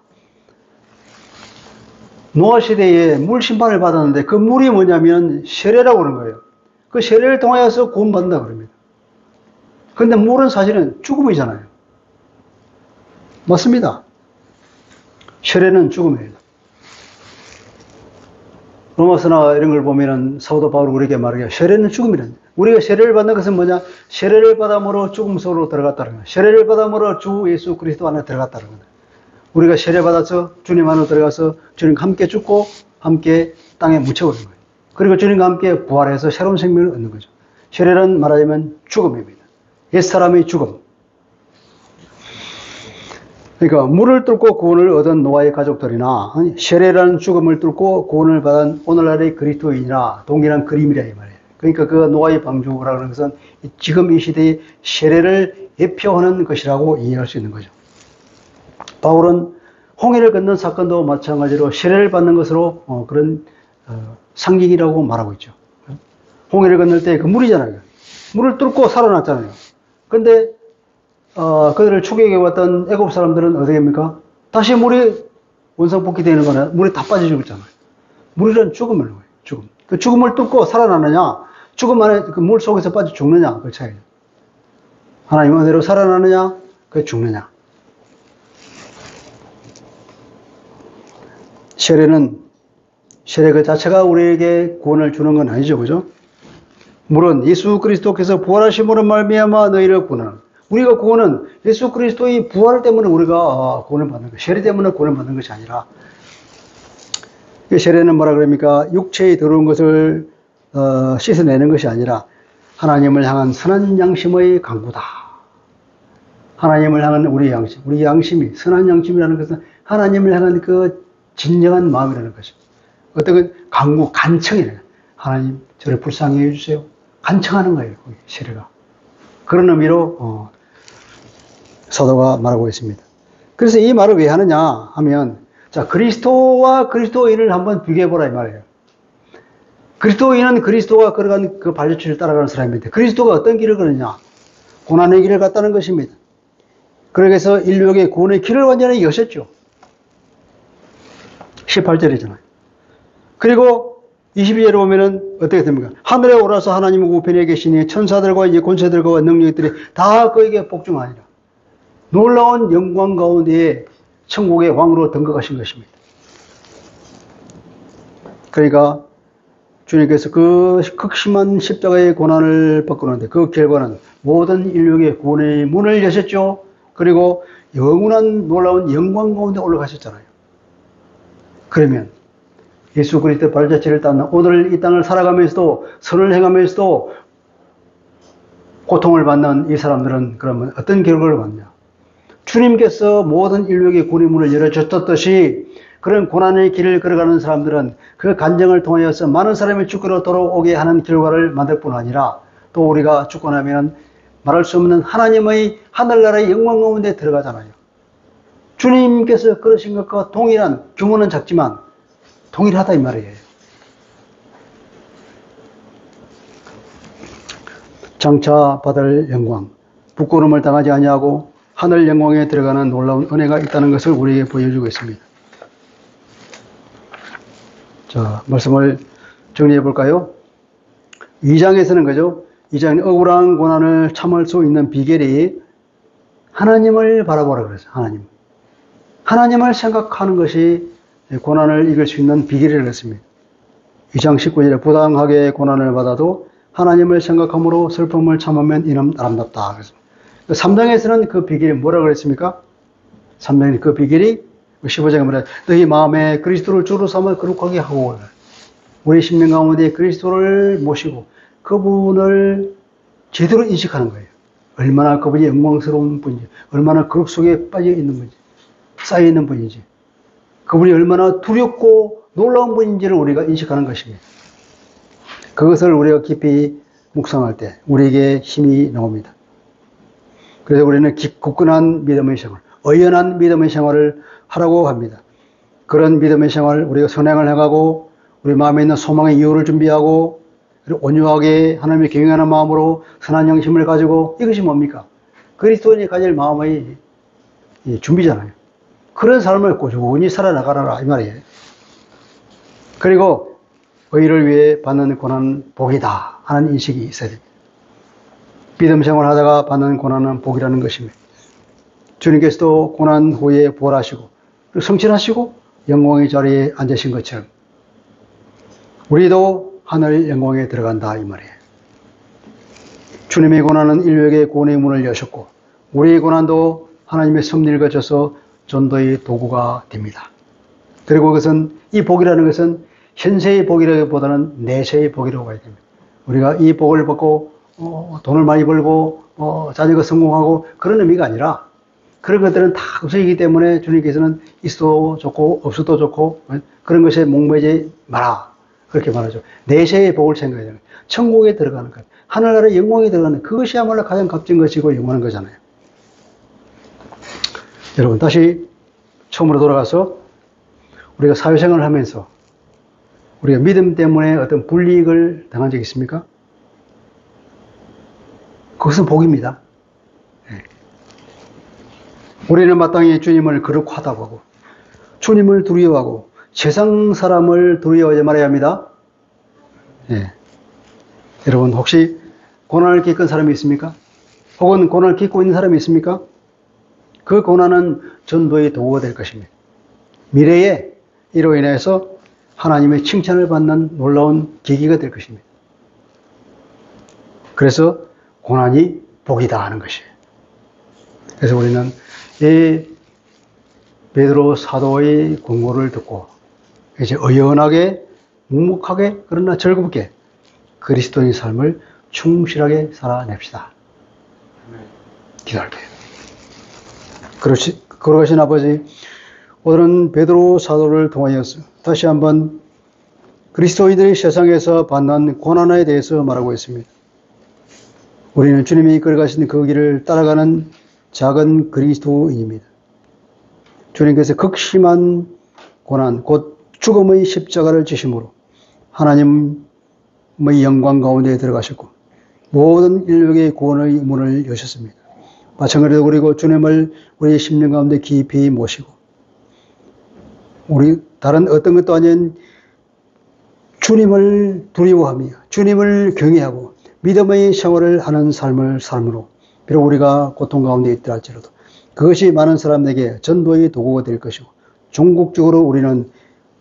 노아 시대에 물 심판을 받았는데 그 물이 뭐냐면 세례라고 그러는 거예요. 그 세례를 통하여서 구원받는다 그럽니다. 그런데 물은 사실은 죽음이잖아요. 맞습니다. 세례는 죽음이에요. 로마서나 이런 걸 보면은 사도 바울이 우리에게 말하기에 세례는 죽음이라는. 우리가 세례를 받는 것은 뭐냐? 세례를 받음으로 죽음 속으로 들어갔다는 거예요. 세례를 받음으로 주 예수 그리스도 안에 들어갔다는 거예요. 우리가 세례 받아서 주님 안으로 들어가서 주님과 함께 죽고 함께 땅에 묻혀버린 거예요. 그리고 주님과 함께 부활해서 새로운 생명을 얻는 거죠. 세례는 말하자면 죽음입니다. 옛사람의 죽음. 그러니까 물을 뚫고 구원을 얻은 노아의 가족들이나 세례라는 죽음을 뚫고 구원을 받은 오늘날의 그리스도인이나 동일한 그림이라 이 말이에요. 그러니까 그 노아의 방주라고 하는 것은 지금 이 시대의 세례를 예표하는 것이라고 이해할 수 있는 거죠. 바울은 홍해를 건넌 사건도 마찬가지로 세례를 받는 것으로 그런 상징이라고 말하고 있죠. 홍해를 건널 때 그 물이잖아요. 물을 뚫고 살아났잖아요. 근데 그들을 추격해 왔던 애굽 사람들은 어떻게 합니까? 다시 물이 원상복귀되는 거는 물에 다 빠져 죽었잖아요. 물이란 죽음을 거예요. 죽음. 그 죽음을 뚫고 살아나느냐, 죽음 안에 그 물 속에서 빠져 죽느냐, 그 차이예요. 하나님 은혜로 살아나느냐, 그 죽느냐. 세례 그 자체가 우리에게 구원을 주는 건 아니죠, 그죠? 물은 예수 그리스도께서 부활하심으로 말미암아 너희를 구원하는. 우리가 구원은 예수 그리스도의 부활 때문에 우리가 구원을 받는 것, 세례 때문에 구원을 받는 것이 아니라, 이 세례는 뭐라 그럽니까? 육체에 들어온 것을 씻어내는 것이 아니라 하나님을 향한 선한 양심의 강구다. 하나님을 향한 우리 양심이 선한 양심이라는 것은 하나님을 향한 그 진정한 마음이라는 것이죠. 어떤 강구, 간청이래요. 하나님, 저를 불쌍히 해주세요. 간청하는 거예요, 세례가. 그런 의미로 사도가 말하고 있습니다. 그래서 이 말을 왜 하느냐 하면, 자, 그리스도와 그리스도인을 한번 비교해보라 이 말이에요. 그리스도인은 그리스도가 걸어간 그 발자취를 따라가는 사람인데, 그리스도가 어떤 길을 걸느냐? 고난의 길을 갔다는 것입니다. 그래서 인류에게 구원의 길을 완전히 여셨죠. 18절이잖아요. 그리고 22절에 보면은 어떻게 됩니까? 하늘에 오라서 하나님 우편에 계시니 천사들과 이제 권세들과 능력들이 다 그에게 복종하니라. 놀라운 영광 가운데에 천국의 왕으로 등극하신 것입니다. 그러니까 주님께서 그 극심한 십자가의 고난을 받고 나는데 그 결과는 모든 인류에게 구원의 문을 여셨죠. 그리고 영원한 놀라운 영광 가운데 올라가셨잖아요. 그러면 예수 그리스도의 발자취를 따는 오늘 이 땅을 살아가면서도 선을 행하면서도 고통을 받는 이 사람들은 그러면 어떤 결과를 받냐? 주님께서 모든 인류에게 구원의 문을 열어주셨듯이 그런 고난의 길을 걸어가는 사람들은 그 간증을 통하여서 많은 사람이 주께로 돌아오게 하는 결과를 만들 뿐 아니라 또 우리가 죽고 나면 말할 수 없는 하나님의 하늘나라의 영광 가운데 들어가잖아요. 주님께서 그러신 것과 동일한, 규모는 작지만 동일하다 이 말이에요. 장차 받을 영광, 부끄러움을 당하지 아니하고 하늘 영광에 들어가는 놀라운 은혜가 있다는 것을 우리에게 보여주고 있습니다. 자, 말씀을 정리해 볼까요? 2장에서는 그죠? 2장은 억울한 고난을 참을 수 있는 비결이 하나님을 바라보라 그랬어요. 하나님을 생각하는 것이 고난을 이길 수 있는 비결이라고 했습니다. 2장 19절에 부당하게 고난을 받아도 하나님을 생각함으로 슬픔을 참으면 이는 아름답다. 그래서 3장에서는 그 비결이 뭐라고 그랬습니까? 3장에 그 비결이 15장에 뭐라 너희 마음에 그리스도를 주로 삼아 거룩하게 하고 우리 심령 가운데 그리스도를 모시고 그분을 제대로 인식하는 거예요. 얼마나 그분이 영광스러운 분인지, 얼마나 거룩 속에 빠져 있는 분인지, 쌓여 있는 분인지, 그분이 얼마나 두렵고 놀라운 분인지를 우리가 인식하는 것입니다. 그것을 우리가 깊이 묵상할 때 우리에게 힘이 나옵니다. 그래서 우리는 굳건한 믿음의 생활, 의연한 믿음의 생활을 하라고 합니다. 그런 믿음의 생활, 우리가 선행을 해가고 우리 마음에 있는 소망의 이유를 준비하고 그리고 온유하게 하나님을 경외하는 마음으로 선한 영심을 가지고 이것이 뭡니까? 그리스도인이 가질 마음의 준비잖아요. 그런 삶을 꾸준히 살아나가라 이 말이에요. 그리고 의를 위해 받는 고난은 복이다 하는 인식이 있어야 됩니다. 믿음 생활하다가 받는 고난은 복이라는 것입니다. 주님께서도 고난 후에 부활하시고 성취하시고 영광의 자리에 앉으신 것처럼 우리도 하늘 영광에 들어간다 이 말이에요. 주님의 고난은 인류에게 구원의 문을 여셨고 우리의 고난도 하나님의 섭리를 거쳐서 전도의 도구가 됩니다. 그리고 그것은 이 복이라는 것은 현세의 복이라기보다는 내세의 복이라고 봐야 됩니다. 우리가 이 복을 받고 돈을 많이 벌고 자녀가 성공하고 그런 의미가 아니라 그런 것들은 다 없어지기 때문에 주님께서는 있어도 좋고 없어도 좋고 그런 것에 목매지 마라 그렇게 말하죠. 내세의 복을 생각해야 돼요. 천국에 들어가는 것, 하늘나라의 영광에 들어가는 그것이야말로 가장 값진 것이고 영원한 거잖아요. 여러분 다시 처음으로 돌아가서 우리가 사회생활을 하면서 우리가 믿음 때문에 어떤 불이익을 당한 적이 있습니까? 그것은 복입니다. 네. 우리는 마땅히 주님을 거룩하다고 하고 주님을 두려워하고 세상 사람을 두려워하지 말아야 합니다. 네. 여러분 혹시 고난을 겪은 사람이 있습니까? 혹은 고난을 겪고 있는 사람이 있습니까? 그 고난은 전도의 도구가 될 것입니다. 미래에 이로 인해서 하나님의 칭찬을 받는 놀라운 계기가 될 것입니다. 그래서 고난이 복이다 하는 것이에요. 그래서 우리는 이 베드로 사도의 권고를 듣고 이제 의연하게, 묵묵하게, 그러나 즐겁게 그리스도의 삶을 충실하게 살아냅시다. 기도할게요. 걸어가신 아버지, 오늘은 베드로 사도를 통하여서 다시 한번 그리스도인들이 세상에서 받는 고난에 대해서 말하고 있습니다. 우리는 주님이 걸어가신 그 길을 따라가는 작은 그리스도인입니다. 주님께서 극심한 고난, 곧 죽음의 십자가를 지심으로 하나님의 영광 가운데 들어가셨고 모든 인류의 구원의 문을 여셨습니다. 마찬가지로 그리고 주님을 우리의 심령 가운데 깊이 모시고 우리 다른 어떤 것도 아닌 주님을 두려워하며 주님을 경외하고 믿음의 생활을 하는 삶으로 비록 우리가 고통 가운데 있다 할지라도 그것이 많은 사람에게 전도의 도구가 될 것이고 종국적으로 우리는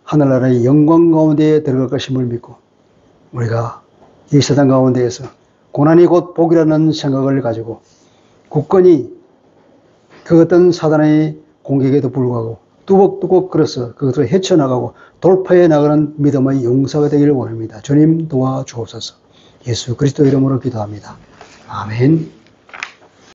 하늘나라의 영광 가운데 들어갈 것임을 믿고 우리가 이 세상 가운데에서 고난이 곧 복이라는 생각을 가지고 굳건히 그 어떤 사단의 공격에도 불구하고 뚜벅뚜벅 걸어서 그것을 헤쳐나가고 돌파해 나가는 믿음의 용사가 되기를 원합니다. 주님 도와주옵소서. 예수 그리스도 이름으로 기도합니다. 아멘.